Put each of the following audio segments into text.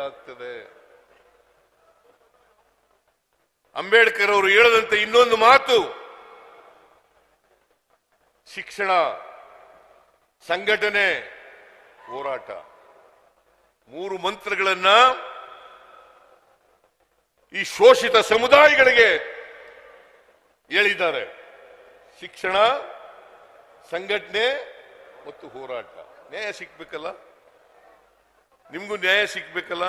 ಆಗ್ತದೆ. ಅಂಬೇಡ್ಕರ್ ಅವರು ಹೇಳದಂತೆ ಇನ್ನೊಂದು ಮಾತು, ಶಿಕ್ಷಣ, ಸಂಘಟನೆ, ಹೋರಾಟ, ಮೂರು ಮಂತ್ರಗಳನ್ನ ಈ ಶೋಷಿತ ಸಮುದಾಯಗಳಿಗೆ ಹೇಳಿದ್ದಾರೆ. ಶಿಕ್ಷಣ, ಸಂಘಟನೆ ಮತ್ತು ಹೋರಾಟ. ನ್ಯಾಯ ಸಿಕ್ಬೇಕಲ್ಲ, ನಿಮ್ಗೂ ನ್ಯಾಯ ಸಿಕ್ಬೇಕಲ್ಲ.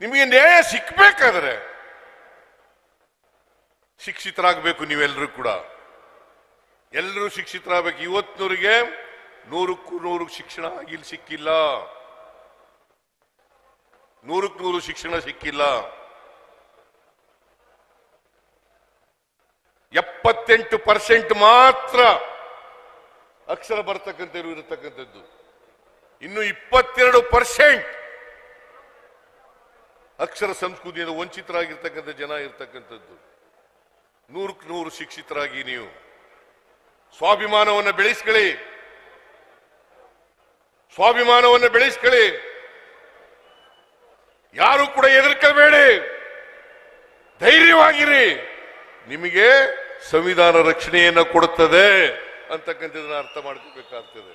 ನಿಮಗೆ ನ್ಯಾಯ ಸಿಕ್ಬೇಕಾದ್ರೆ ಶಿಕ್ಷಿತರಾಗಬೇಕು. ನೀವೆಲ್ಲರೂ ಕೂಡ ಎಲ್ಲರೂ ಶಿಕ್ಷಿತರಾಗಬೇಕು. ಇವತ್ತಿನವರಿಗೆ 100ಕ್ಕೂ 100 ಶಿಕ್ಷಣ ಇಲ್ಲಿ ಸಿಕ್ಕಿಲ್ಲ, 100ಕ್ಕೆ 100 ಶಿಕ್ಷಣ ಸಿಕ್ಕಿಲ್ಲ. 78% ಮಾತ್ರ ಅಕ್ಷರ ಇರತಕ್ಕಂಥದ್ದು. ಇನ್ನು 22% ಅಕ್ಷರ ಸಂಸ್ಕೃತಿಯಿಂದ ವಂಚಿತರಾಗಿರ್ತಕ್ಕಂಥ ಜನ ಇರ್ತಕ್ಕಂಥದ್ದು. 100ಕ್ಕೆ 100 ಶಿಕ್ಷಿತರಾಗಿ ನೀವು ಸ್ವಾಭಿಮಾನವನ್ನು ಬೆಳೆಸ್ಕೊಳ್ಳಿ, ಸ್ವಾಭಿಮಾನವನ್ನು ಬೆಳೆಸ್ಕೊಳ್ಳಿ. ಯಾರು ಕೂಡ ಹೆದರ್ಕೋಬೇಡಿ, ಧೈರ್ಯವಾಗಿರಿ. ನಿಮಗೆ ಸಂವಿಧಾನ ರಕ್ಷಣೆಯನ್ನು ಕೊಡುತ್ತದೆ ಅಂತಕ್ಕಂಥದ್ದನ್ನ ಅರ್ಥ ಮಾಡ್ಕೋಬೇಕಾಗ್ತದೆ.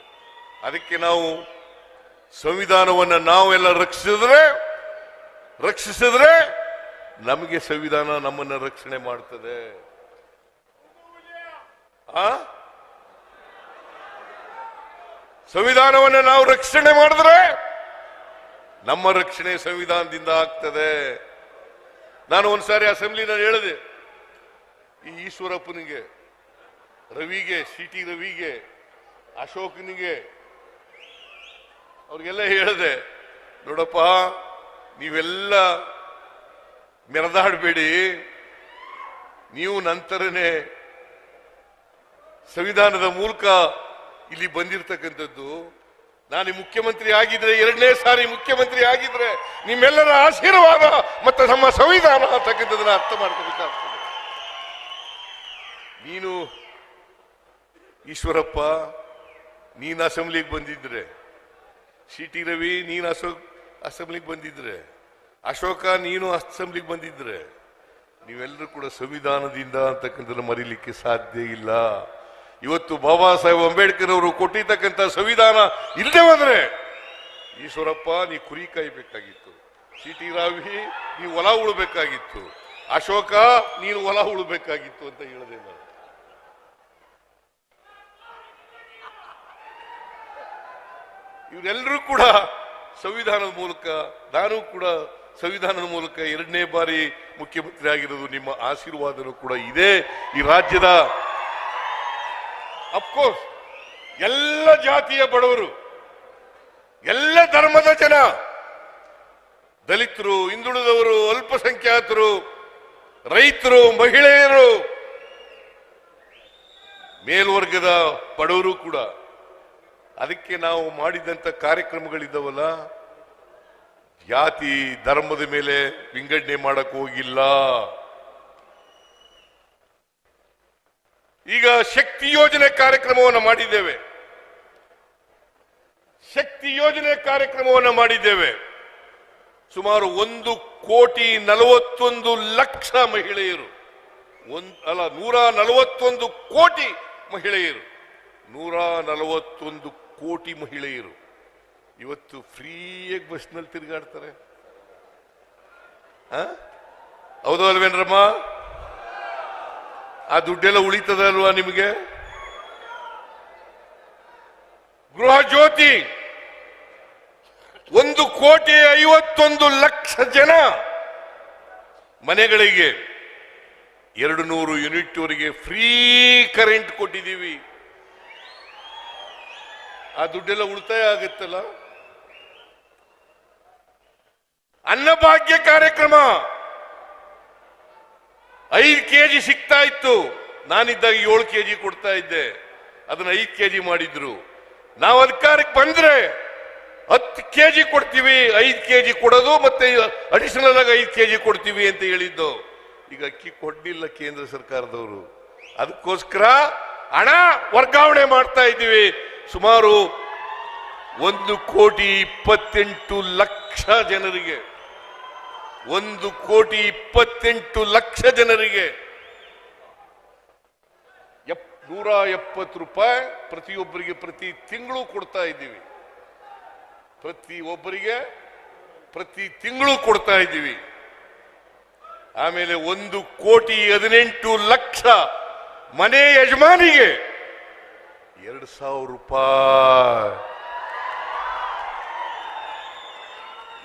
ಅದಕ್ಕೆ ನಾವು ಸಂವಿಧಾನವನ್ನು ನಾವೆಲ್ಲ ರಕ್ಷಿಸಿದ್ರೆ ನಮಗೆ ಸಂವಿಧಾನ ನಮ್ಮನ್ನು ರಕ್ಷಣೆ ಮಾಡ್ತದೆ. ಸಂವಿಧಾನವನ್ನು ನಾವು ರಕ್ಷಣೆ ಮಾಡಿದ್ರೆ ನಮ್ಮ ರಕ್ಷಣೆ ಸಂವಿಧಾನದಿಂದ ಆಗ್ತದೆ. ನಾನು ಒಂದ್ಸಾರಿ ಅಸೆಂಬ್ಲಿನಲ್ಲಿ ಹೇಳಿದೆ, ಈ ಈಶ್ವರಪ್ಪನಿಗೆ, ರವಿಗೆ, CT ರವಿಗೆ, ಅಶೋಕನಿಗೆ, ಅವ್ರಿಗೆಲ್ಲ ಹೇಳಿದೆ, ನೋಡಪ್ಪ ನೀವೆಲ್ಲ ಮೆರೆದಾಡಬೇಡಿ, ನೀವು ನಂತರನೇ ಸಂವಿಧಾನದ ಮೂಲಕ ಇಲ್ಲಿ ಬಂದಿರತಕ್ಕಂಥದ್ದು. ನಾನು ಮುಖ್ಯಮಂತ್ರಿ ಆಗಿದ್ರೆ, 2ನೇ ಸಾರಿ ಮುಖ್ಯಮಂತ್ರಿ ಆಗಿದ್ರೆ ನಿಮ್ಮೆಲ್ಲರ ಆಶೀರ್ವಾದ ಮತ್ತು ನಮ್ಮ ಸಂವಿಧಾನ ಅಂತಕ್ಕಂಥದ್ದನ್ನ ಅರ್ಥ ಮಾಡ್ಕೋಬೇಕಾಗ್ತದೆ. ನೀನು ಈಶ್ವರಪ್ಪ ನೀನು ಅಸೆಂಬ್ಲಿಗೆ ಬಂದಿದ್ರೆ, CT ರವಿ ನೀನು ಅಸೆಂಬ್ಲಿಗೆ ಬಂದಿದ್ರೆ, ಅಶೋಕ ನೀನು ಅಸೆಂಬ್ಲಿಗೆ ಬಂದಿದ್ರೆ, ನೀವೆಲ್ಲರೂ ಕೂಡ ಸಂವಿಧಾನದಿಂದ ಅಂತಕ್ಕಂಥದ್ದು ಮರೀಲಿಕ್ಕೆ ಸಾಧ್ಯ ಇಲ್ಲ. ಇವತ್ತು ಬಾಬಾ ಸಾಹೇಬ್ ಅಂಬೇಡ್ಕರ್ ಅವರು ಕೊಟ್ಟಿರ್ತಕ್ಕಂಥ ಸಂವಿಧಾನ ಇಲ್ಲದೆ ಹೋದ್ರೆ ಈಶ್ವರಪ್ಪ ನೀ ಕುರಿ ಕಾಯಬೇಕಾಗಿತ್ತು, CT ರವಿ ನೀವು ಹೊಲ ಉಳಬೇಕಾಗಿತ್ತು, ಅಶೋಕ ನೀನು ಹೊಲ ಉಳಬೇಕಾಗಿತ್ತು ಅಂತ ಹೇಳಿದೆ ನಾನು. ಇವರೆಲ್ಲರೂ ಕೂಡ ಸಂವಿಧಾನದ ಮೂಲಕ, ನಾನು ಕೂಡ ಸಂವಿಧಾನದ ಮೂಲಕ 2ನೇ ಬಾರಿ ಮುಖ್ಯಮಂತ್ರಿ ಆಗಿರೋದು. ನಿಮ್ಮ ಆಶೀರ್ವಾದನೂ ಕೂಡ ಇದೆ ಈ ರಾಜ್ಯದ. ಅಫ್ಕೋರ್ಸ್ ಎಲ್ಲ ಜಾತಿಯ ಬಡವರು, ಎಲ್ಲ ಧರ್ಮದ ಜನ, ದಲಿತರು, ಹಿಂದುಳಿದವರು, ಅಲ್ಪಸಂಖ್ಯಾತರು, ರೈತರು, ಮಹಿಳೆಯರು, ಮೇಲ್ವರ್ಗದ ಬಡವರು ಕೂಡ. ಅದಕ್ಕೆ ನಾವು ಮಾಡಿದಂತ ಕಾರ್ಯಕ್ರಮಗಳಿದ್ದಾವಲ್ಲ, ಜಾತಿ ಧರ್ಮದ ಮೇಲೆ ವಿಂಗಡಣೆ ಮಾಡಕ್ ಹೋಗಿಲ್ಲ. ಈಗ ಶಕ್ತಿ ಯೋಜನೆ ಕಾರ್ಯಕ್ರಮವನ್ನು ಮಾಡಿದ್ದೇವೆ, ಶಕ್ತಿ ಯೋಜನೆ ಕಾರ್ಯಕ್ರಮವನ್ನು ಮಾಡಿದ್ದೇವೆ. ಸುಮಾರು 1,41,00,000 ಮಹಿಳೆಯರು, 141 ಕೋಟಿ ಮಹಿಳೆಯರು, 141 ಕೋಟಿ ಮಹಿಳೆಯರು ಇವತ್ತು ಫ್ರೀಯಾಗಿ ಬಸ್ನಲ್ಲಿ ತಿರುಗಾಡ್ತಾರೆ. ಹೌದು ಅಲ್ವೇನ್ರಮ್ಮ? ಆ ದುಡ್ಡೆಲ್ಲ ಉಳಿತದ ಅಲ್ವಾ ನಿಮಗೆ? ಗೃಹ ಜ್ಯೋತಿ 1,51,00,000 ಜನ ಮನೆಗಳಿಗೆ 200 ಯೂನಿಟ್ ವರೆಗೆ ಫ್ರೀ ಕರೆಂಟ್ ಕೊಟ್ಟಿದ್ದೀವಿ. ಆ ದುಡ್ಡೆಲ್ಲ ಉಳಿತಾಯ ಆಗುತ್ತಲ್ಲ. ಅನ್ನಭಾಗ್ಯ ಕಾರ್ಯಕ್ರಮ 5 kg ಸಿಗ್ತಾ ಇತ್ತು, ನಾನಿದ್ದಾಗ 7 kg ಕೊಡ್ತಾ ಇದ್ದೆ, ಅದನ್ನ 5 kg ಮಾಡಿದ್ರು. ನಾವು ಅಧಿಕಾರಕ್ಕೆ ಬಂದ್ರೆ 10 kg ಕೊಡ್ತೀವಿ, 5 kg ಕೊಡೋದು ಮತ್ತೆ ಅಡಿಷನಲ್ ಆಗಿ 5 kg ಕೊಡ್ತೀವಿ ಅಂತ ಹೇಳಿದ್ದು. ಈಗ ಅಕ್ಕಿ ಕೊಡ್ಲಿಲ್ಲ ಕೇಂದ್ರ ಸರ್ಕಾರದವರು, ಅದಕ್ಕೋಸ್ಕರ ಹಣ ವರ್ಗಾವಣೆ ಮಾಡ್ತಾ ಇದ್ದೀವಿ. ಸುಮಾರು 1,28,00,000 ಜನರಿಗೆ 1,28,00,000 ಜನರಿಗೆ 170 ರೂಪಾಯಿ ಪ್ರತಿಯೊಬ್ಬರಿಗೆ ಪ್ರತಿ ತಿಂಗಳು ಕೊಡ್ತಾ ಇದ್ದೀವಿ. ಪ್ರತಿಯೊಬ್ಬರಿಗೆ ಪ್ರತಿ ತಿಂಗಳು ಕೊಡ್ತಾ ಇದ್ದೀವಿ. ಆಮೇಲೆ 1,18,00,000 ಮನೆ ಯಜಮಾನಿಗೆ 2,000 ರೂಪಾಯಿ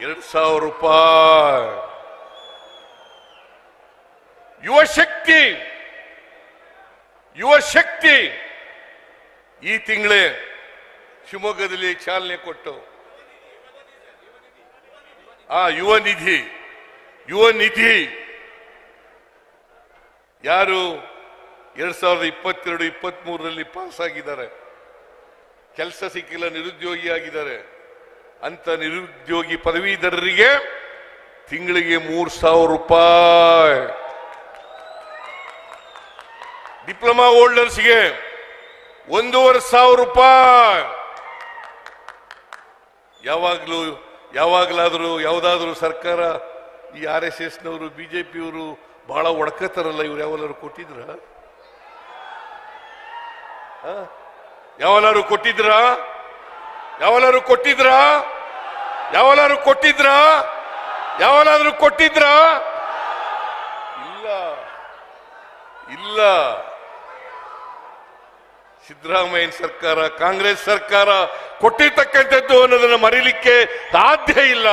2,000 ರೂಪಾಯಿ. ಯುವ ಶಕ್ತಿ ಈ ತಿಂಗಳೇ ಶಿವಮೊಗ್ಗದಲ್ಲಿ ಚಾಲನೆ ಕೊಟ್ಟು ಯುವ ನಿಧಿ ಯಾರು 2022-23 ಪಾಸ್ ಆಗಿದ್ದಾರೆ, ಕೆಲಸ ಸಿಕ್ಕಿಲ್ಲ, ನಿರುದ್ಯೋಗಿ ಆಗಿದ್ದಾರೆ ಅಂತ ನಿರುದ್ಯೋಗಿ ಪದವೀಧರರಿಗೆ ತಿಂಗಳಿಗೆ 3,000 ರೂಪಾಯಿ, ಡಿಪ್ಲೊಮಾ ಹೋಲ್ಡರ್ಸ್ಗೆ 1,500 ರೂಪಾಯಿ. ಯಾವಾಗಲಾದರೂ ಯಾವುದಾದ್ರೂ ಸರ್ಕಾರ ಈ RSS ನವರು ಬಿಜೆಪಿಯವರು ಬಹಳ ಒಡಕತ್ತಾರಲ್ಲ, ಇವ್ರು ಯಾವಲ್ಲಾರು ಕೊಟ್ಟಿದ್ರ? ಯಾವಲ್ಲಾರು ಕೊಟ್ಟಿದ್ರ? ಇಲ್ಲ. ಸಿದ್ದರಾಮಯ್ಯ ಸರ್ಕಾರ, ಕಾಂಗ್ರೆಸ್ ಸರ್ಕಾರ ಕೊಟ್ಟಿರ್ತಕ್ಕಂಥದ್ದು ಅನ್ನೋದನ್ನು ಮರೀಲಿಕ್ಕೆ ಸಾಧ್ಯ ಇಲ್ಲ.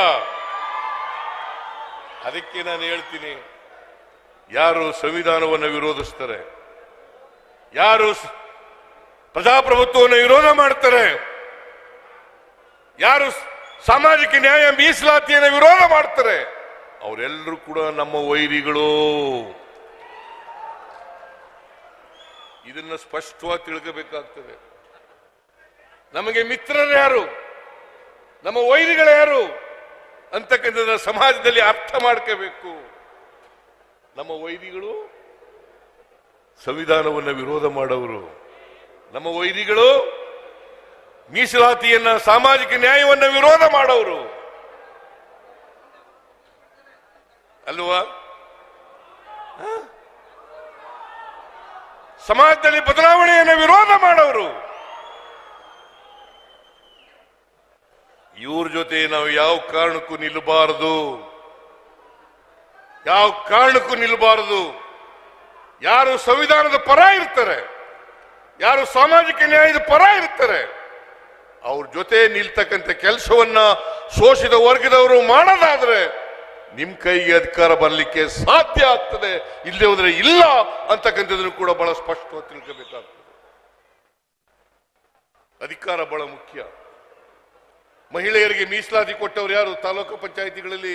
ಅದಕ್ಕೆ ನಾನು ಹೇಳ್ತೀನಿ, ಯಾರು ಸಂವಿಧಾನವನ್ನು ವಿರೋಧಿಸ್ತಾರೆ, ಯಾರು ಪ್ರಜಾಪ್ರಭುತ್ವವನ್ನು ವಿರೋಧ ಮಾಡ್ತಾರೆ, ಯಾರು ಸಾಮಾಜಿಕ ನ್ಯಾಯ ಮೀಸಲಾತಿಯನ್ನು ವಿರೋಧ ಮಾಡ್ತಾರೆ, ಅವರೆಲ್ಲರೂ ಕೂಡ ನಮ್ಮ ವೈರಿಗಳು. ಇದನ್ನ ಸ್ಪಷ್ಟವಾಗಿ ತಿಳ್ಕೋಬೇಕಾಗ್ತದೆ. ನಮಗೆ ಮಿತ್ರರು ಯಾರು, ನಮ್ಮ ವೈರಿಗಳು ಯಾರು ಅಂತಕ್ಕಂಥದ್ದನ್ನ ಸಮಾಜದಲ್ಲಿ ಅರ್ಥ ಮಾಡ್ಕೋಬೇಕು. ನಮ್ಮ ವೈರಿಗಳು ಸಂವಿಧಾನವನ್ನು ವಿರೋಧ ಮಾಡೋರು, ನಮ್ಮ ವೈರಿಗಳು ಮೀಸಲಾತಿಯನ್ನ, ಸಾಮಾಜಿಕ ನ್ಯಾಯವನ್ನು ವಿರೋಧ ಮಾಡೋರು ಅಲ್ವಾ? ಸಮಾಜದಲ್ಲಿ ಬದಲಾವಣೆಯನ್ನು ವಿರೋಧ ಮಾಡೋರು. ಇವ್ರ ಜೊತೆ ನಾವು ಯಾವ ಕಾರಣಕ್ಕೂ ನಿಲ್ಲಬಾರದು. ಯಾರು ಸಂವಿಧಾನದ ಪರ ಇರ್ತಾರೆ, ಯಾರು ಸಾಮಾಜಿಕ ನ್ಯಾಯದ ಪರ ಇರ್ತಾರೆ, ಅವ್ರ ಜೊತೆ ನಿಲ್ತಕ್ಕಂಥ ಕೆಲಸವನ್ನ ಶೋಷಿತ ವರ್ಗದವರು ಮಾಡೋದಾದ್ರೆ ನಿಮ್ ಕೈಗೆ ಅಧಿಕಾರ ಬರಲಿಕ್ಕೆ ಸಾಧ್ಯ ಆಗ್ತದೆ, ಇಲ್ಲದೆ ಹೋದ್ರೆ ಇಲ್ಲ ಅಂತಕ್ಕಂಥದ್ದನ್ನು ಕೂಡ ಬಹಳ ಸ್ಪಷ್ಟವಾಗಿ ತಿಳ್ಕೋಬೇಕಾಗ್ತದೆ. ಅಧಿಕಾರ ಬಹಳ ಮುಖ್ಯ. ಮಹಿಳೆಯರಿಗೆ ಮೀಸಲಾತಿ ಕೊಟ್ಟವರು ಯಾರು? ತಾಲೂಕು ಪಂಚಾಯಿತಿಗಳಲ್ಲಿ